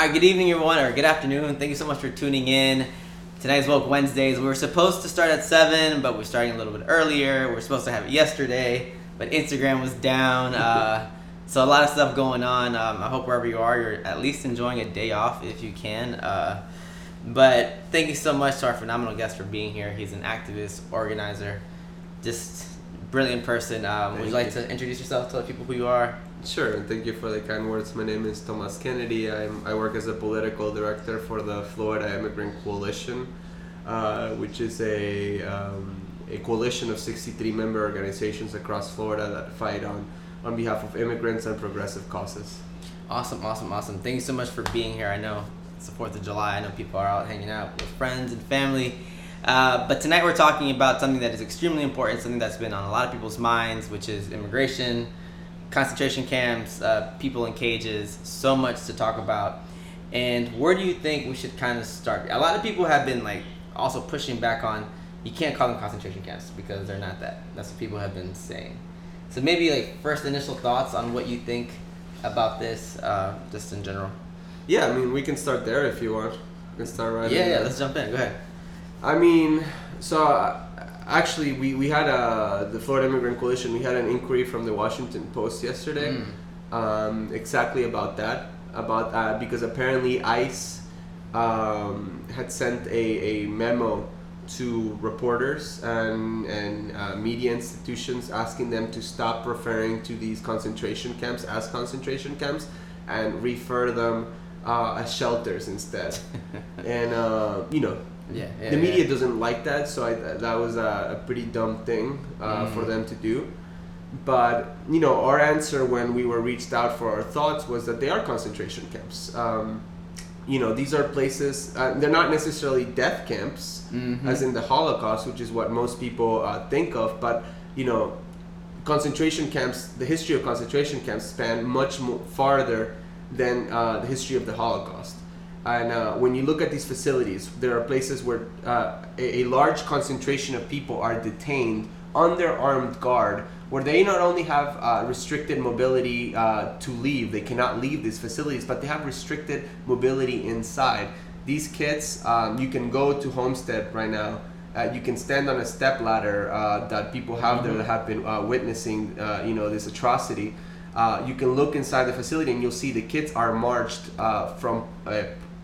All right, good evening, everyone, or good afternoon. Thank you so much for tuning in. Tonight's Woke Wednesdays. We were supposed to start at 7, but we're starting a little bit earlier. We were supposed to have it yesterday, but Instagram was down. So a lot of stuff going on. I hope wherever you are, you're at least enjoying a day off if you can. But thank you so much to our phenomenal guest for being here. He's an activist, organizer, just brilliant person. Would you like to introduce yourself, tell people who you are? Sure, and thank you for the kind words. My name is Thomas Kennedy. I work as a political director for the Florida Immigrant Coalition, which is a coalition of 63 member organizations across Florida that fight on behalf of immigrants and progressive causes. Awesome. Thank you so much for being here. I know it's the 4th of July. I know people are out hanging out with friends and family. But tonight we're talking about something that is extremely important, something that's been on a lot of people's minds, which is immigration, concentration camps, people in cages, so much to talk about. And where do you think we should kind of start? A lot of people have been also pushing back on, you can't call them concentration camps because they're not that. That's what people have been saying. So maybe first initial thoughts on what you think about this, just in general. Yeah, I mean, we can start there if you want. We can start right Yeah, let's jump in. Go ahead. I mean, so actually, we had the Florida Immigrant Coalition. We had an inquiry from the Washington Post yesterday, exactly about that. Because apparently ICE had sent a memo to reporters and media institutions asking them to stop referring to these concentration camps as concentration camps and refer them as shelters instead. And the media doesn't like that, so that was a pretty dumb thing for them to do. But our answer when we were reached out for our thoughts was that they are concentration camps. These are places, they're not necessarily death camps, as in the Holocaust, which is what most people think of, but concentration camps, the history of concentration camps span much farther than the history of the Holocaust. And when you look at these facilities, there are places where a large concentration of people are detained under armed guard, where they not only have restricted mobility to leave, they cannot leave these facilities, but they have restricted mobility inside. These kids, you can go to Homestead right now, you can stand on a step ladder that people have there that have been witnessing this atrocity. You can look inside the facility and you'll see the kids are marched from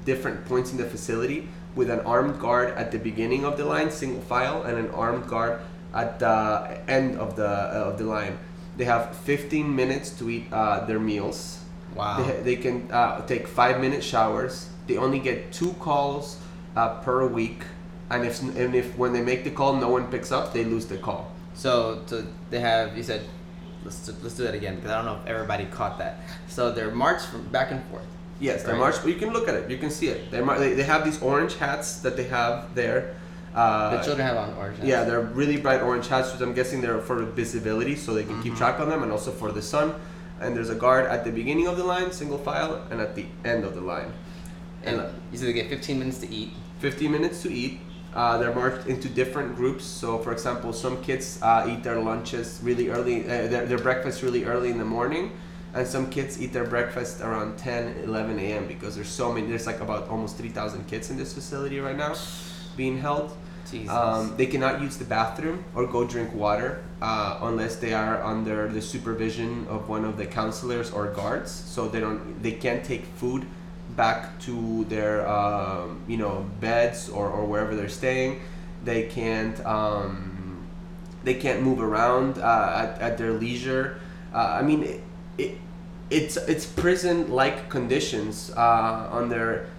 different points in the facility with an armed guard at the beginning of the line, single file, and an armed guard at the end of the line. They have 15 minutes to eat their meals. Wow. They can take 5-minute showers. They only get 2 calls per week, and if when they make the call no one picks up, they lose the call. So they have, you said, let's do that again because I don't know if everybody caught that. So they're marched from back and forth. Yes, they're marched, but you can look at it. You can see it. They have these orange hats that they have there. The children have on orange hats. Yeah, they're really bright orange hats, which I'm guessing they're for visibility, so they can keep track on them, and also for the sun. And there's a guard at the beginning of the line, single file, and at the end of the line. And you said they get 15 minutes to eat. 15 minutes to eat. They're marked into different groups. So, for example, some kids eat their lunches really early, their breakfast really early in the morning. And some kids eat their breakfast around 10, 11 a.m. because there's so many. There's about almost 3,000 kids in this facility right now being held. They cannot use the bathroom or go drink water unless they are under the supervision of one of the counselors or guards. So they can't take food back to their beds or wherever they're staying. They can't move around at their leisure. It's prison-like conditions under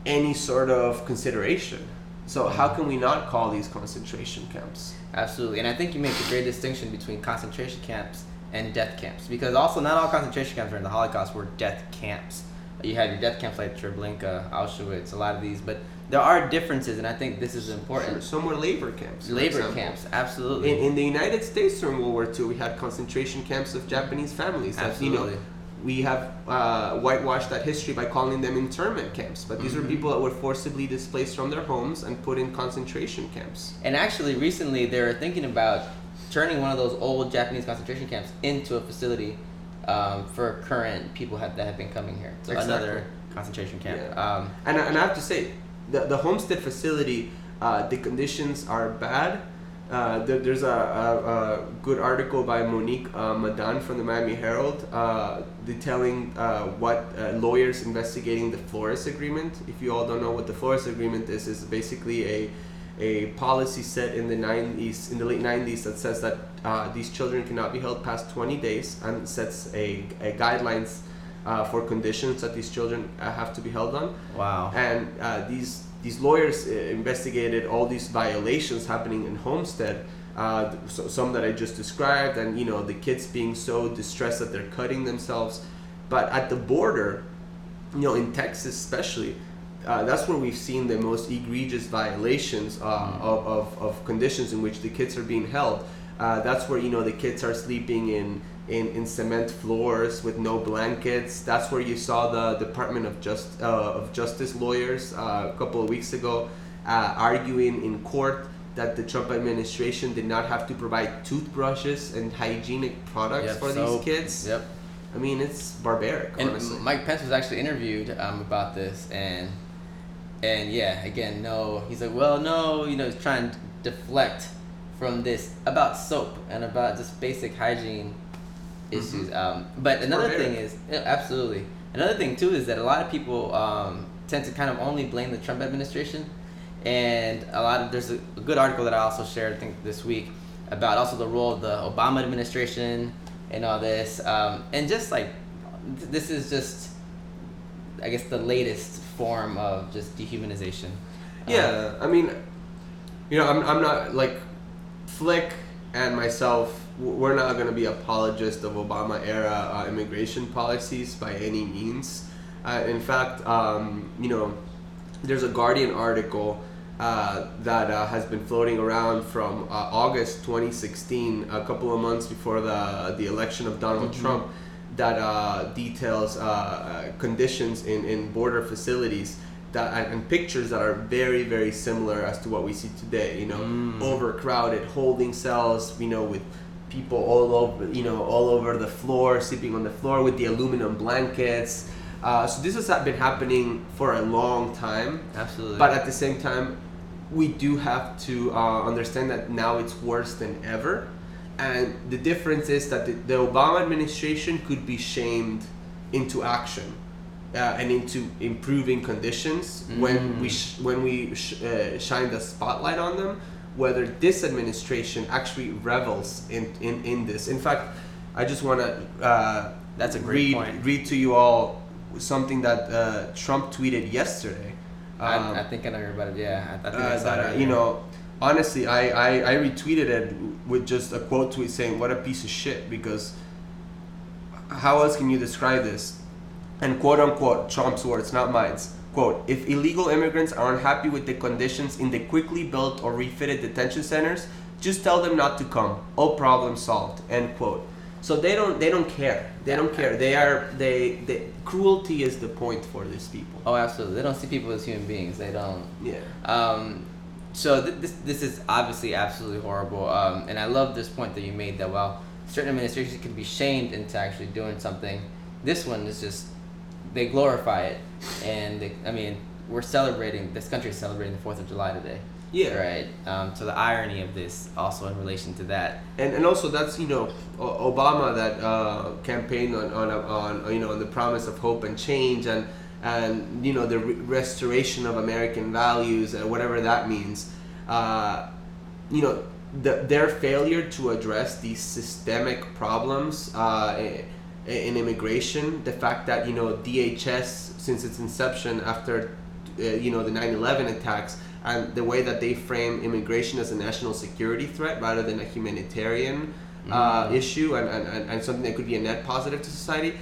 any sort of consideration. So how can we not call these concentration camps? Absolutely, and I think you make a great distinction between concentration camps and death camps, because also not all concentration camps during the Holocaust were death camps. You had your death camps like Treblinka, Auschwitz, a lot of these, but there are differences, and I think this is important. Sure. Some were labor camps. Labor camps, absolutely. In the United States during World War II, we had concentration camps of Japanese families. Absolutely. We have whitewashed that history by calling them internment camps, but these were people that were forcibly displaced from their homes and put in concentration camps. And actually, recently, they're thinking about turning one of those old Japanese concentration camps into a facility for current people that have been coming here. So exactly. concentration camp. Yeah. And I have to say, the homestead facility, the conditions are bad. There's a good article by Monique Madan from the Miami Herald detailing what lawyers investigating the Flores Agreement. If you all don't know what the Flores Agreement is basically a policy set in the late 90s that says that these children cannot be held past 20 days and sets a guidelines for conditions that these children have to be held on. Wow. And these lawyers investigated all these violations happening in Homestead, some that I just described, and the kids being so distressed that they're cutting themselves. But at the border, in Texas especially, that's where we've seen the most egregious violations of conditions in which the kids are being held. That's where the kids are sleeping in cement floors with no blankets. That's where you saw the Department of Justice lawyers a couple of weeks ago arguing in court that the Trump administration did not have to provide toothbrushes and hygienic products for these kids. Yep. I mean, it's barbaric, honestly. And Mike Pence was actually interviewed about this, and yeah, again, no, he's like, well, no, he's trying to deflect from this about soap and about just basic hygiene issues. But another thing is, absolutely. Another thing too is that a lot of people tend to kind of only blame the Trump administration, and there's a good article that I also shared, I think this week, about also the role of the Obama administration and all this, and just like this is just, I guess, the latest form of just dehumanization. Yeah, I mean, I'm not like Flick and myself. We're not going to be apologists of Obama era immigration policies by any means. In fact, there's a Guardian article that has been floating around from August 2016, a couple of months before the election of Donald Trump, that details conditions in border facilities and pictures that are very, very similar as to what we see today. Overcrowded holding cells, with people all over the floor, sleeping on the floor with the aluminum blankets. So this has been happening for a long time. Absolutely. But at the same time, we do have to understand that now it's worse than ever. And the difference is that the Obama administration could be shamed into action and into improving conditions when we shine the spotlight on them. Whether this administration actually revels in this. In fact, I just want to that's a great point. Read to you all something that Trump tweeted yesterday. I think I know about it. Yeah, I think I saw it. Honestly, I retweeted it with just a quote tweet saying, "What a piece of shit," because how else can you describe this? And quote unquote, Trump's words, not mine. Quote, "If illegal immigrants are unhappy with the conditions in the quickly built or refitted detention centers, just tell them not to come. All problem solved." End quote. So they don't care. They don't care. They cruelty is the point for these people. Oh, absolutely. They don't see people as human beings. They don't. Yeah. So this is obviously absolutely horrible. And I love this point that you made, that while certain administrations can be shamed into actually doing something, this one is just, they glorify it. And we're celebrating, this country is celebrating the 4th of July today. Yeah. Right. So the irony of this also in relation to that. And also that's, Obama that campaigned on the promise of hope and change and the restoration of American values and whatever that means. Their failure to address these systemic problems in immigration, the fact that DHS since its inception after the 9/11 attacks, and the way that they frame immigration as a national security threat rather than a humanitarian issue and something that could be a net positive to society,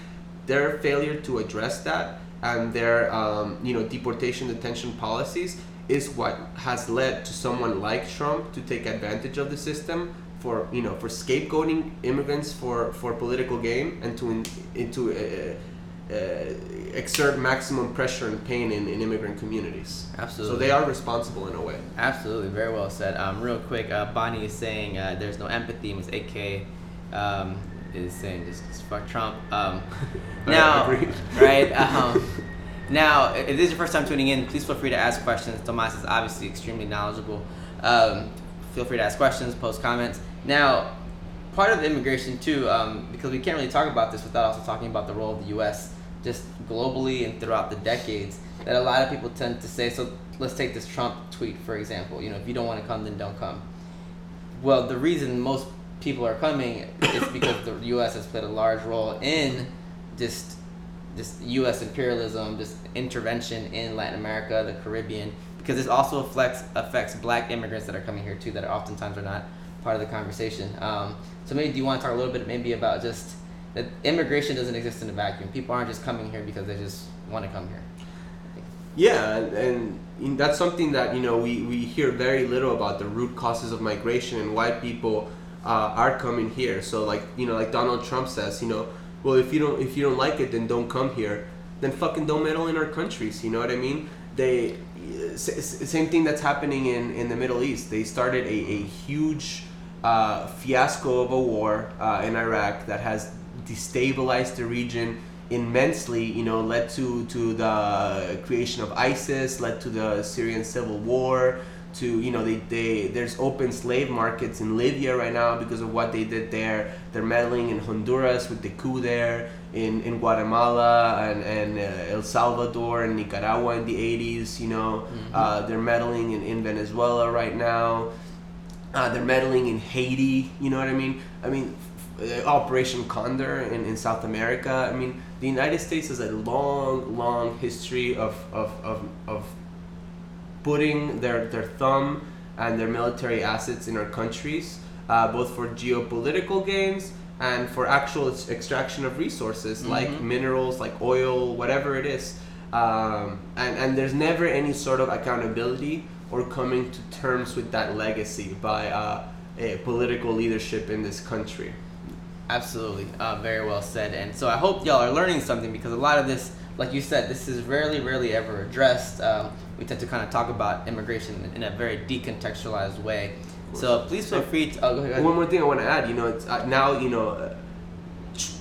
their failure to address that and their deportation detention policies is what has led to someone like Trump to take advantage of the system for scapegoating immigrants for political gain and to exert maximum pressure and pain in immigrant communities. Absolutely. So they are responsible in a way. Absolutely, very well said. Real quick, Bonnie is saying there's no empathy. Ms. AK is saying just fuck Trump. Now, right? Now, if this is your first time tuning in, please feel free to ask questions. Tomas is obviously extremely knowledgeable. Feel free to ask questions, post comments. Now, part of immigration too, because we can't really talk about this without also talking about the role of the U.S. just globally and throughout the decades, that a lot of people tend to say, so let's take this Trump tweet, for example, if you don't want to come, then don't come. Well, the reason most people are coming is because the U.S. has played a large role in just U.S. imperialism, this intervention in Latin America, the Caribbean, because this also affects black immigrants that are coming here too, that oftentimes are not part of the conversation. So maybe do you want to talk a little bit maybe about just that immigration doesn't exist in a vacuum. People aren't just coming here because they just want to come here. Yeah, and that's something that we hear very little about, the root causes of migration and why people are coming here. So like Donald Trump says, well, if you don't like it, then don't come here. Then fucking don't meddle in our countries. You know what I mean? Same thing that's happening in the Middle East. They started a huge fiasco of a war in Iraq that has destabilized the region immensely. Led to the creation of ISIS, led to the Syrian civil war. There's open slave markets in Libya right now because of what they did there. They're meddling in Honduras with the coup there, in Guatemala and El Salvador and Nicaragua in the 80s. They're meddling in Venezuela right now. They're meddling in Haiti. You know what I mean? Operation Condor in South America. The United States has a long history of putting their thumb and their military assets in our countries, both for geopolitical gains and for actual extraction of resources, like minerals, like oil, whatever it is. And there's never any sort of accountability or coming to terms with that legacy by a political leadership in this country. Absolutely. Very well said. And so I hope y'all are learning something, because a lot of this, like you said, this is rarely ever addressed. We tend to kind of talk about immigration in a very decontextualized way. So please feel free to... go ahead. One more thing I want to add, it's now,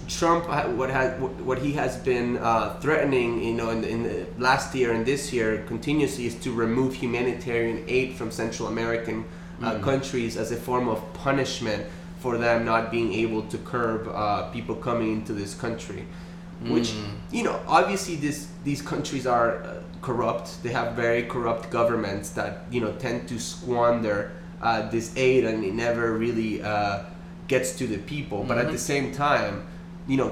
Trump, what he has been threatening, in the last year and this year continuously, is to remove humanitarian aid from Central American countries as a form of punishment for them not being able to curb people coming into this country. Which, obviously these countries are corrupt. They have very corrupt governments that, tend to squander this aid, and it never really gets to the people. But at the same time,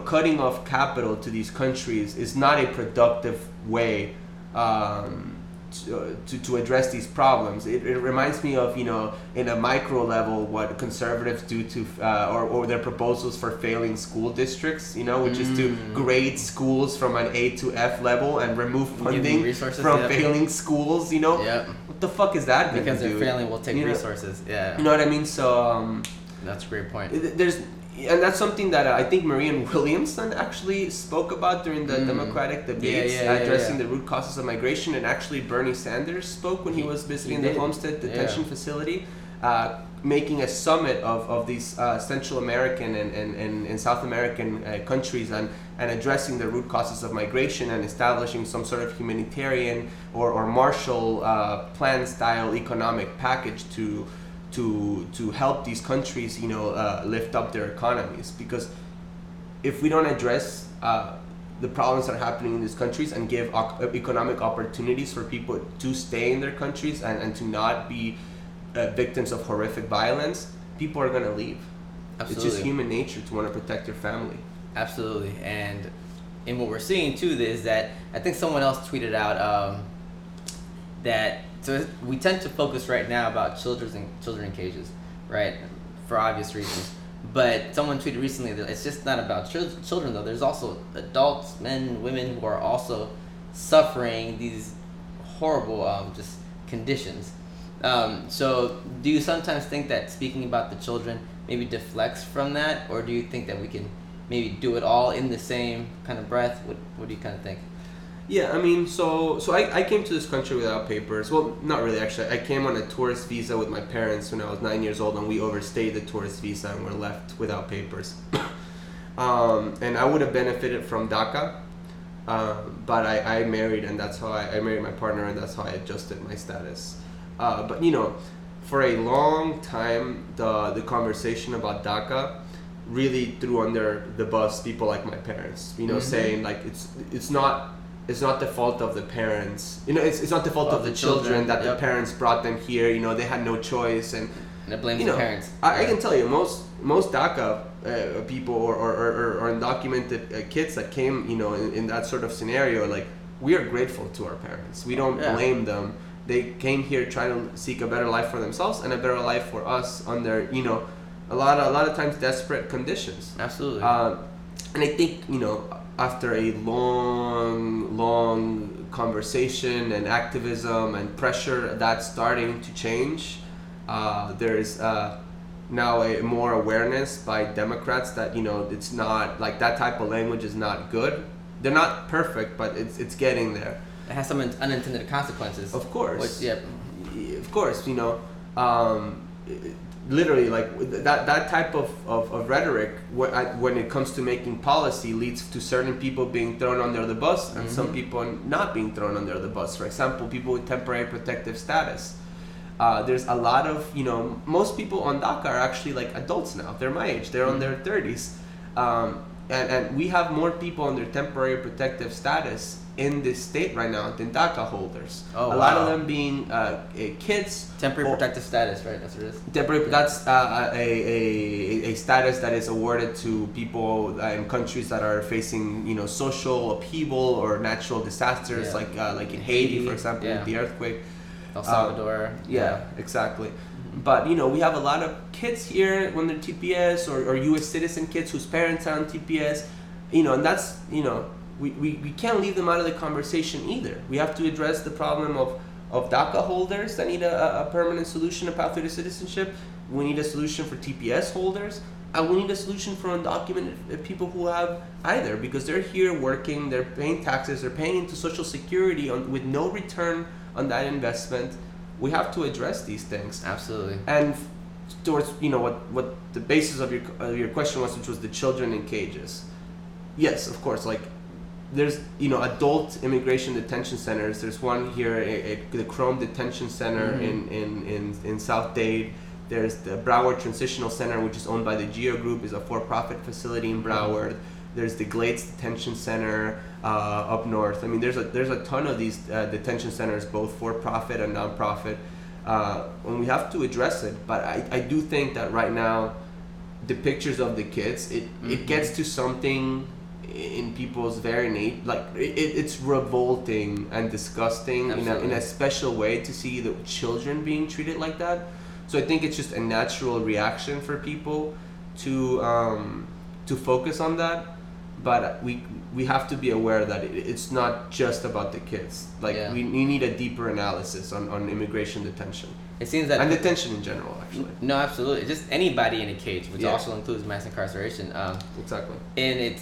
cutting off capital to these countries is not a productive way to address these problems. It reminds me of, in a micro level, what conservatives do to or their proposals for failing school districts, which is to grade schools from an A to F level and remove funding from failing schools. What the fuck is that? Because they're failing, we'll take resources. Yeah. You know what I mean? So that's a great point. And that's something that I think Marianne Williamson actually spoke about during the Democratic debates, addressing the root causes of migration. And actually Bernie Sanders spoke when he was visiting the Homestead detention facility, making a summit of these Central American and South American countries and addressing the root causes of migration and establishing some sort of humanitarian or Marshall Plan style economic package to help these countries, lift up their economies. Because if we don't address the problems that are happening in these countries and give economic opportunities for people to stay in their countries and to not be victims of horrific violence, people are going to leave. Absolutely. It's just human nature to want to protect your family. Absolutely. And what we're seeing too is that I think someone else tweeted out that so we tend to focus right now about children in cages, right, for obvious reasons. But someone tweeted recently that it's just not about children though. There's also adults, men, women, who are also suffering these horrible just conditions. So do you sometimes think that speaking about the children maybe deflects from that, or do you think that we can maybe do it all in the same kind of breath? What do you kind of think? Yeah, so I came to this country without papers. Well, not really, actually. I came on a tourist visa with my parents when I was 9 years old, and we overstayed the tourist visa and were left without papers. And I would have benefited from DACA, But I married, and that's how I married my partner, and that's how I adjusted my status. But for a long time, the conversation about DACA really threw under the bus people like my parents. Saying like it's not the fault of the parents. It's not the fault of the children that the parents brought them here. They had no choice, and it blames the parents. I can tell you most DACA people or undocumented kids that came in that sort of scenario, like, we are grateful to our parents. We don't blame them. They came here trying to seek a better life for themselves and a better life for us under a lot of times desperate conditions. Absolutely. And I think after a long conversation and activism and pressure, that's starting to change. There's now a more awareness by Democrats that it's not like that type of language is not good. They're not perfect, but it's getting there. It has some unintended consequences. Of course. Which, of course, literally, like that type of rhetoric when it comes to making policy leads to certain people being thrown under the bus and some people not being thrown under the bus. For example, people with temporary protective status. There's a lot of, most people on DACA are actually like adults now. They're my age. They're on their 30s. And we have more people under temporary protective status in this state right now than DACA holders. Oh, a lot of them being kids. Temporary protective status, right? That's what it is. Temporary. That's a status that is awarded to people in countries that are facing social upheaval or natural disasters, like in Haiti, for example, with the earthquake. El Salvador. Exactly. But we have a lot of kids here when they're TPS or U.S. citizen kids whose parents are on TPS, and that's we can't leave them out of the conversation either. We have to address the problem of DACA holders that need a permanent solution, a pathway to citizenship. We need a solution for TPS holders, and we need a solution for undocumented people who have either, because they're here working, they're paying taxes, they're paying into Social Security with no return on that investment. We have to address these things. Absolutely. And towards what the basis of your question was, which was the children in cages. Yes, of course. Like, there's adult immigration detention centers. There's one here at the Chrome Detention Center in South Dade. There's the Broward Transitional Center, which is owned by the Geo Group, is a for-profit facility in Broward. There's the Glades Detention Center up north. I mean, there's a ton of these detention centers, both for-profit and non-profit, and we have to address it. But I do think that right now, the pictures of the kids, it gets to something in people's very innate, like it's revolting and disgusting in a special way to see the children being treated like that. So I think it's just a natural reaction for people to focus on that. But we have to be aware that it's not just about the kids. Like, we need a deeper analysis on immigration detention. It seems that... And detention in general, actually. No, absolutely. Just anybody in a cage, which also includes mass incarceration. Exactly. And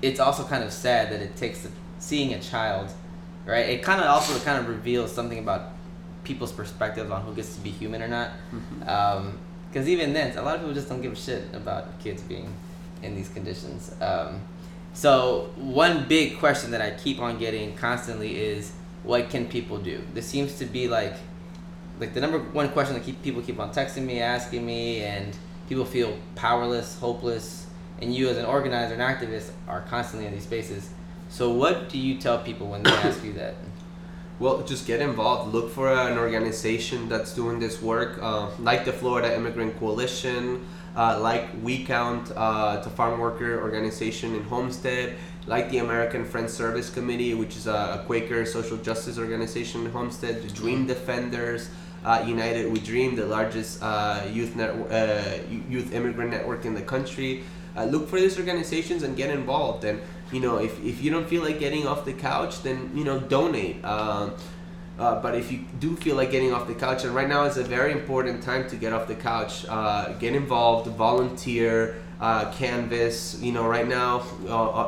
it's also kind of sad that it takes seeing a child, right? It kind of reveals something about people's perspectives on who gets to be human or not. Because even then, a lot of people just don't give a shit about kids being in these conditions. So one big question that I keep on getting constantly is, what can people do? This seems to be like the number one question that people keep on texting me, asking me, and people feel powerless, hopeless, and you as an organizer and activist are constantly in these spaces. So what do you tell people when they ask you that? Well, just get involved. Look for an organization that's doing this work, like the Florida Immigrant Coalition, like We Count, the farm worker organization in Homestead, like the American Friends Service Committee, which is a Quaker social justice organization in Homestead, the Dream Defenders, United We Dream, the largest youth immigrant network in the country. Look for these organizations and get involved. And if you don't feel like getting off the couch, then donate. But if you do feel like getting off the couch, and right now is a very important time to get off the couch, get involved, volunteer, canvas. Right now,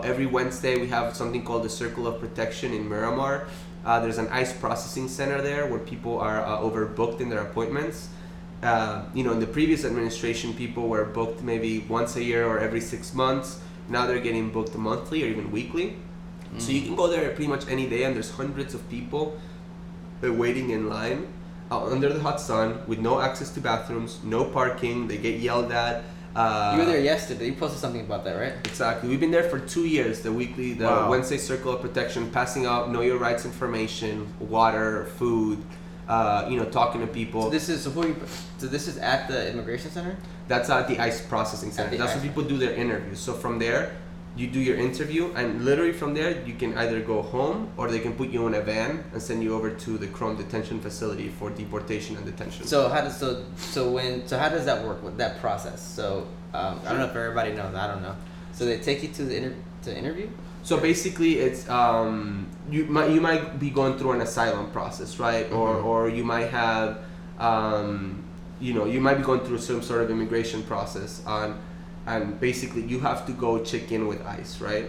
every Wednesday we have something called the Circle of Protection in Miramar. There's an ICE processing center there where people are overbooked in their appointments. In the previous administration, people were booked maybe once a year or every 6 months. Now they're getting booked monthly or even weekly. So you can go there pretty much any day, and there's hundreds of people waiting in line under the hot sun with no access to bathrooms, no parking. They get yelled at. You were there yesterday. You posted something about that, right? Exactly. We've been there for 2 years. The Wow. Wednesday Circle of Protection, passing out know your rights information, water, food, talking to people. So this is at the immigration center? That's at the ICE processing center. That's where people do their interviews. So from there, you do your interview, and literally from there, you can either go home or they can put you in a van and send you over to the Chrome detention facility for deportation and detention. So how does that work with that process? So I don't know if everybody knows. I don't know. So they take you to the interview. So basically, it's you might be going through an asylum process, right? Or you might have you might be going through some sort of immigration process and basically you have to go check in with ICE, right?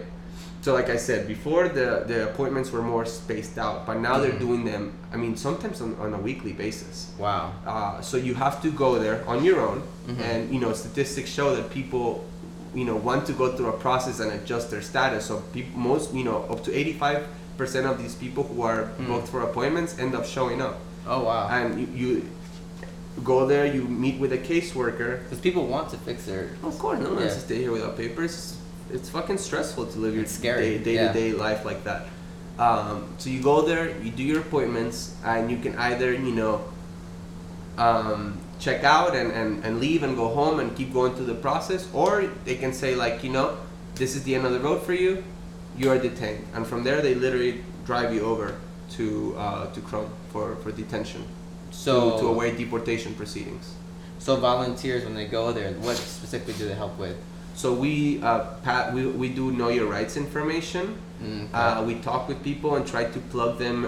So like I said before, the appointments were more spaced out, but now they're doing them, I mean, sometimes on a weekly basis. Wow. So you have to go there on your own, and statistics show that people want to go through a process and adjust their status. So up to 85% of these people who are booked for appointments end up showing up. Oh wow. And you go there, you meet with a caseworker. Because people want to fix their. Of course, no one wants to stay here without papers. It's fucking stressful to live your day-to-day life like that. So you go there, you do your appointments, and you can either check out and leave and go home and keep going through the process, or they can say this is the end of the road for you, you are detained, and from there they literally drive you over to Chrome for detention. So to await deportation proceedings. So volunteers, when they go there, what specifically do they help with? So we do know your rights information. We talk with people and try to plug them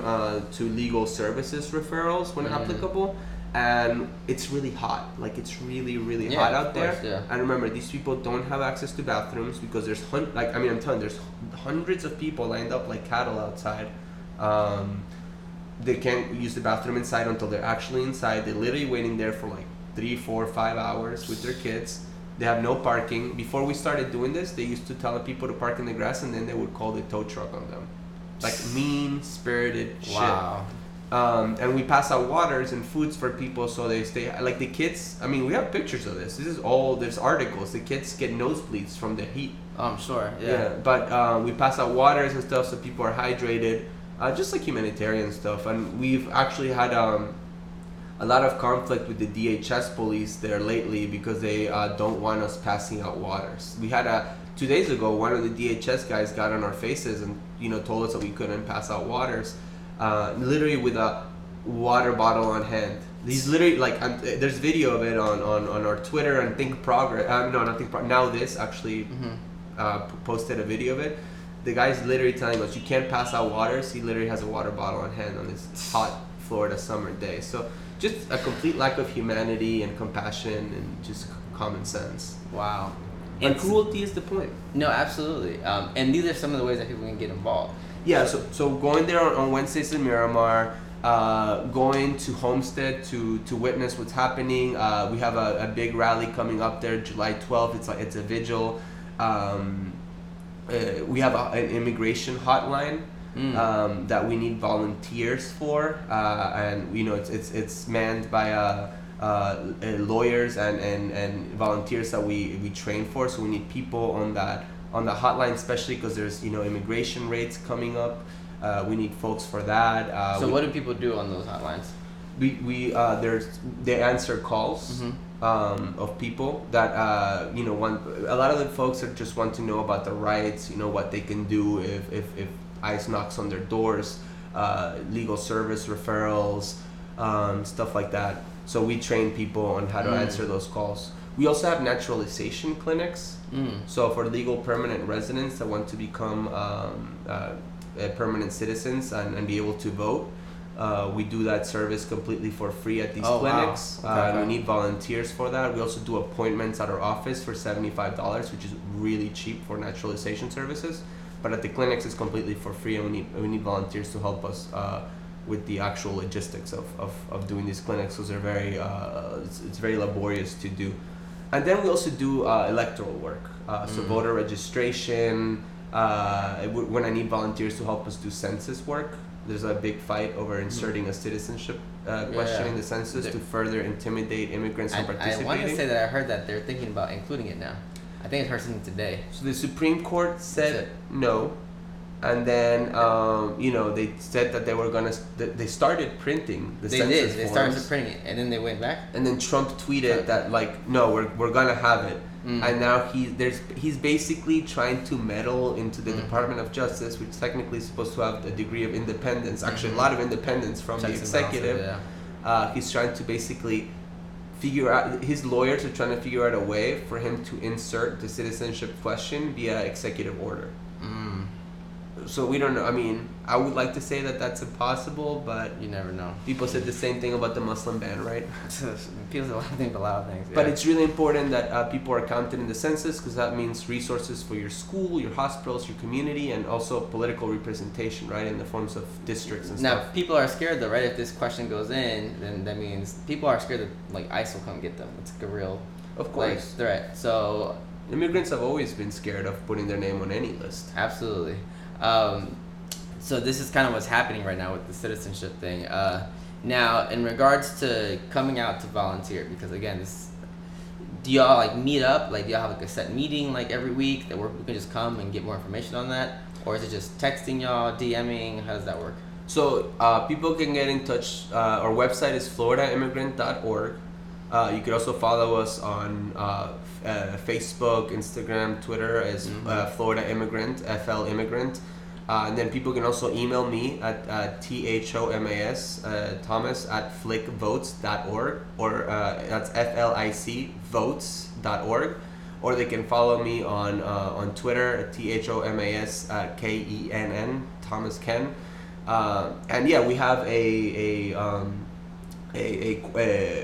to legal services referrals when applicable. And it's really hot. Like it's really hot out there. Course, yeah. And remember, these people don't have access to bathrooms because there's I'm telling you, there's hundreds of people lined up like cattle outside. They can't use the bathroom inside until they're actually inside. They're literally waiting there for like 3, 4, 5 hours with their kids. They have no parking. Before we started doing this, they used to tell the people to park in the grass, and then they would call the tow truck on them. Like mean-spirited shit. Wow. And we pass out waters and foods for people so they stay. Like the kids, I mean, we have pictures of this. There's articles. The kids get nosebleeds from the heat. Oh, I'm sure. Yeah. But we pass out waters and stuff so people are hydrated. Just like humanitarian stuff. And we've actually had a lot of conflict with the DHS police there lately because they don't want us passing out waters. We had 2 days ago, one of the DHS guys got on our faces and told us that we couldn't pass out waters, literally with a water bottle on hand. He's literally there's video of it on our Twitter and Think Progress. Now This actually posted a video of it. The guy's literally telling us you can't pass out waters. He literally has a water bottle on hand on this hot Florida summer day. So just a complete lack of humanity and compassion and just common sense. Wow. And cruelty is the point. No, absolutely. And these are some of the ways that people can get involved. Yeah, so going there on Wednesdays in Miramar, going to Homestead to witness what's happening. We have a big rally coming up there, July 12th. It's a vigil. We have an immigration hotline that we need volunteers for, and it's manned by lawyers and volunteers that we train for. So we need people on the hotline, especially because there's immigration raids coming up. We need folks for that. So what do people do on those hotlines? They answer calls of people that a lot of the folks that just want to know about the rights, what they can do if ICE knocks on their doors, legal service referrals, stuff like that. So we train people on how to answer those calls. We also have naturalization clinics. So for legal permanent residents that want to become permanent citizens and be able to vote, we do that service completely for free at these clinics. Wow. Okay. We need volunteers for that. We also do appointments at our office for $75, which is really cheap for naturalization services. But at the clinics, it's completely for free, and we need volunteers to help us with the actual logistics of doing these clinics, because they're very it's very laborious to do. And then we also do electoral work, so voter registration, when I need volunteers to help us do census work. There's a big fight over inserting a citizenship question in the census to further intimidate immigrants from participating. I want to say that I heard that they're thinking about including it now. I think I heard something today. So the Supreme Court said no, and then they said that they were gonna. They started printing the census forms. They started printing it, and then they went back. And then Trump tweeted that no, we're gonna have it. And now he's basically trying to meddle into the Department of Justice, which technically is supposed to have a degree of independence. Actually, a lot of independence from the executive. He's trying to basically figure out. His lawyers are trying to figure out a way for him to insert the citizenship question via executive order. So we don't know. I mean, I would like to say that that's impossible, but you never know. People said the same thing about the Muslim ban, right? People say a lot of things. But it's really important that people are counted in the census, because that means resources for your school, your hospitals, your community, and also political representation, right, in the forms of districts and stuff. Now, people are scared though, right? If this question goes in, then that means people are scared that ICE will come get them. It's like a real, threat. So immigrants have always been scared of putting their name on any list. Absolutely. So this is kind of what's happening right now with the citizenship thing. Now, in regards to coming out to volunteer, because again, do y'all meet up? Do y'all have a set meeting every week that we can just come and get more information on that? Or is it just texting y'all, DMing? How does that work? So people can get in touch. Our website is floridaimmigrant.org. You could also follow us on Facebook, Instagram, Twitter as Florida Immigrant, FL Immigrant. And then people can also email me at THOMAS, Thomas at flickvotes.org, or that's FLIC votes.org. Or they can follow me on Twitter at THOMAS KENN, Thomas Ken. And yeah, we have a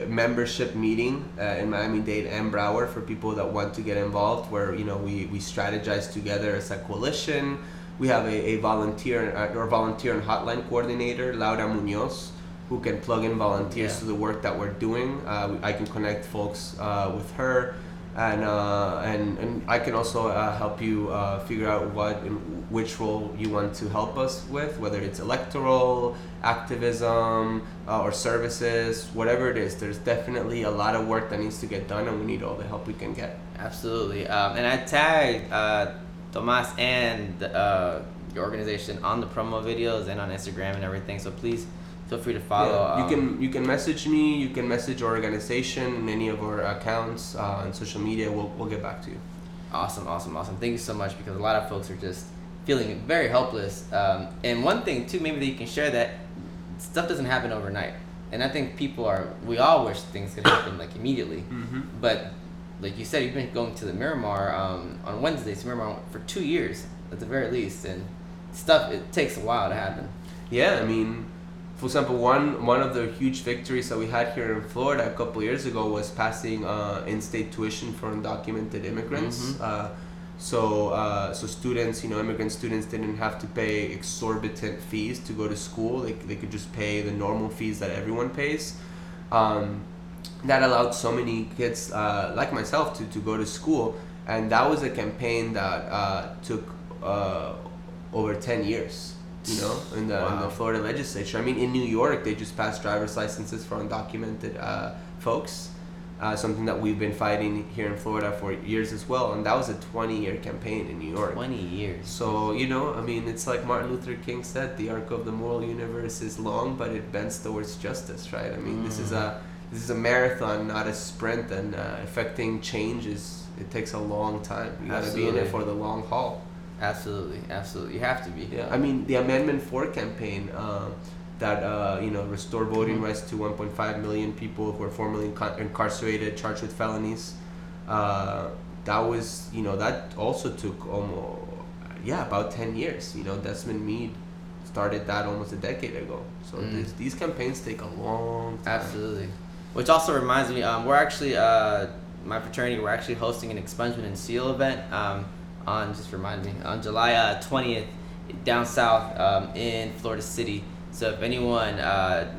membership meeting in Miami-Dade and Broward for people that want to get involved, where we strategize together as a coalition. We have a volunteer and hotline coordinator, Laura Munoz, who can plug in volunteers to the work that we're doing. I can connect folks with her, and I can also help you figure out which role you want to help us with, whether it's electoral, activism, or services, whatever it is. There's definitely a lot of work that needs to get done, and we need all the help we can get. Absolutely. And I tagged Tomas and your organization on the promo videos and on Instagram and everything, so please feel free to follow. You can message me, you can message our organization in any of our accounts on social media. We'll get back to you. Awesome. Thank you so much, because a lot of folks are just feeling very helpless. And one thing too, maybe that you can share, that stuff doesn't happen overnight. And I think we all wish things could happen immediately. But like you said, you've been going to the Miramar on Wednesdays, Miramar for 2 years at the very least, and it takes a while to happen. Yeah, I mean, for example, one of the huge victories that we had here in Florida a couple years ago was passing in-state tuition for undocumented immigrants. So students, immigrant students didn't have to pay exorbitant fees to go to school. They could just pay the normal fees that everyone pays. That allowed so many kids like myself to go to school, and that was a campaign that took over 10 years. In the Florida legislature. I mean, in New York, they just passed driver's licenses for undocumented folks, something that we've been fighting here in Florida for years as well, and that was a 20-year campaign in New York. 20 years. So, I mean, it's like Martin Luther King said, the arc of the moral universe is long, but it bends towards justice, right? I mean, this is a marathon, not a sprint, and affecting change it takes a long time. You got to be in it for the long haul. Absolutely. You have to be. Yeah, I mean, the Amendment 4 campaign that restored voting rights to 1.5 million people who were formerly incarcerated, charged with felonies. That was, that also took about 10 years. Desmond Meade started that almost a decade ago. So these campaigns take a long time. Absolutely. Which also reminds me, we're actually, my fraternity, we're actually hosting an expungement and seal event on July 20th down south in Florida City. So if anyone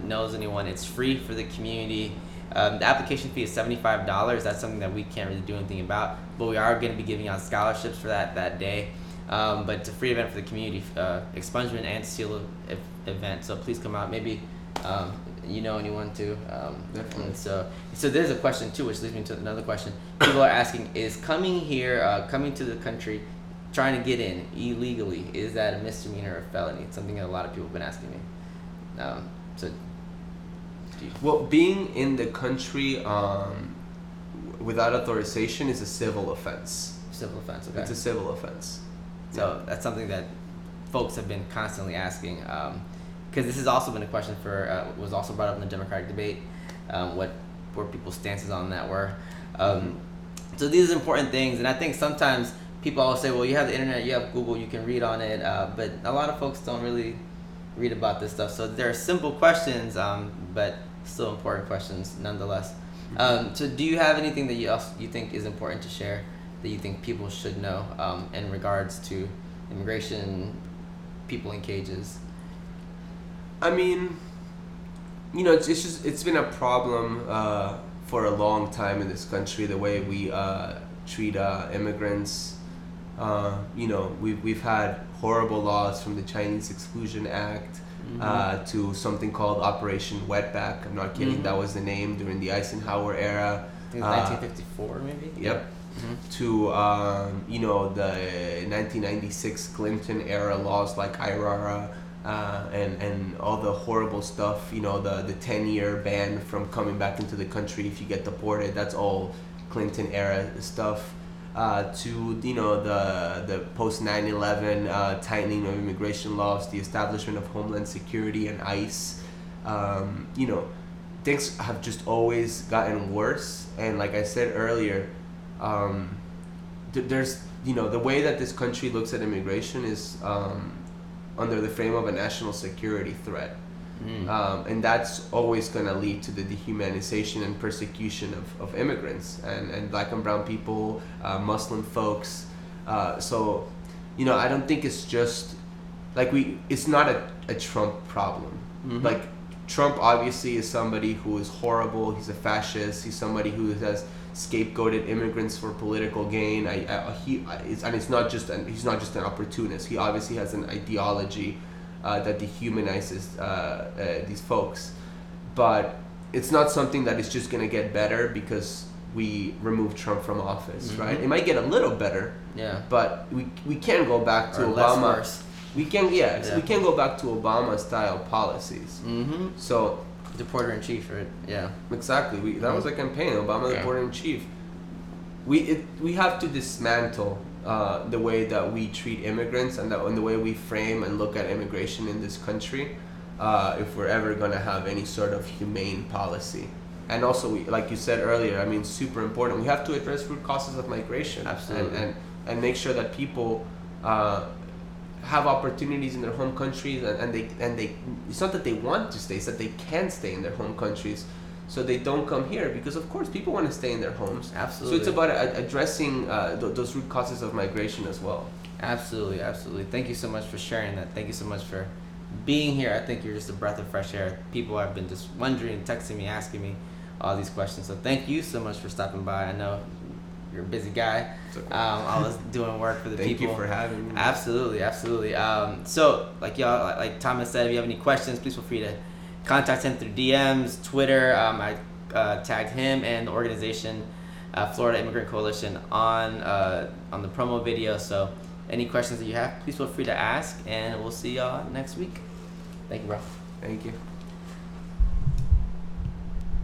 knows anyone, it's free for the community. The application fee is $75. That's something that we can't really do anything about, but we are going to be giving out scholarships for that day. but it's a free event for the community, expungement and seal event. So please come out. Maybe you know anyone too. Definitely. And so there's a question too, which leads me to another question. People are asking: is coming here, coming to the country, trying to get in illegally, is that a misdemeanor or a felony? It's something that a lot of people have been asking me. Well, being in the country without authorization is a civil offense. Civil offense. Okay. It's a civil offense. So that's something that folks have been constantly asking, because this has also been a question for was also brought up in the Democratic debate, what were people's stances on that were. So these are important things, and I think sometimes people always say, well, you have the internet, you have Google, you can read on it, but a lot of folks don't really read about this stuff. So there are simple questions, but still important questions nonetheless. So do you have anything that you think is important to share, that you think people should know in regards to immigration, people in cages? I mean, you know, it's been a problem for a long time in this country, the way we treat immigrants. You know, we've had horrible laws, from the Chinese Exclusion Act to something called Operation Wetback. I'm not kidding. That was the name during the Eisenhower era. I think it was 1954 maybe. Yep. To you know, the 1996 Clinton era laws like IRARA, and all the horrible stuff. You know, the 10-year ban from coming back into the country if you get deported. That's all Clinton era stuff. To, you know, the post 9/11 tightening of immigration laws, the establishment of Homeland Security and ICE. You know, things have just always gotten worse. And like I said earlier, there's, you know, the way that this country looks at immigration is under the frame of a national security threat. And that's always going to lead to the dehumanization and persecution of immigrants and black and brown people, Muslim folks. So, you know, I don't think it's just like it's not a Trump problem. Like, Trump obviously is somebody who is horrible. He's a fascist. He's somebody who has scapegoated immigrants for political gain. It's not just he's not just an opportunist. He obviously has an ideology that dehumanizes these folks, but it's not something that is just going to get better because we remove Trump from office, right? It might get a little better, but we can't go back to Obama. We can't go back to Obama style policies. So the Porter in Chief, right? Yeah, exactly. That was a campaign, Obama the Porter in Chief. We have to dismantle the way that we treat immigrants and the way we frame and look at immigration in this country, if we're ever going to have any sort of humane policy. And also, like you said earlier, I mean, super important, we have to address root causes of migration. Absolutely. And make sure that people have opportunities in their home countries, and they it's not that they want to stay, it's that they can stay in their home countries. So they don't come here, because of course people want to stay in their homes. Absolutely. So it's about addressing those root causes of migration as well. Absolutely, absolutely. Thank you so much for sharing that. Thank you so much for being here. I think you're just a breath of fresh air. People have been just wondering, texting me, asking me all these questions. So thank you so much for stopping by. I know you're a busy guy. It's okay. I was doing work for the people. Thank you for having me. Absolutely, absolutely. So like like Thomas said, if you have any questions, please feel free to contact him through DMs, Twitter. I tagged him and the organization, Florida Immigrant Coalition, on the promo video. So any questions that you have, please feel free to ask, and we'll see y'all next week. Thank you, bro. Thank you.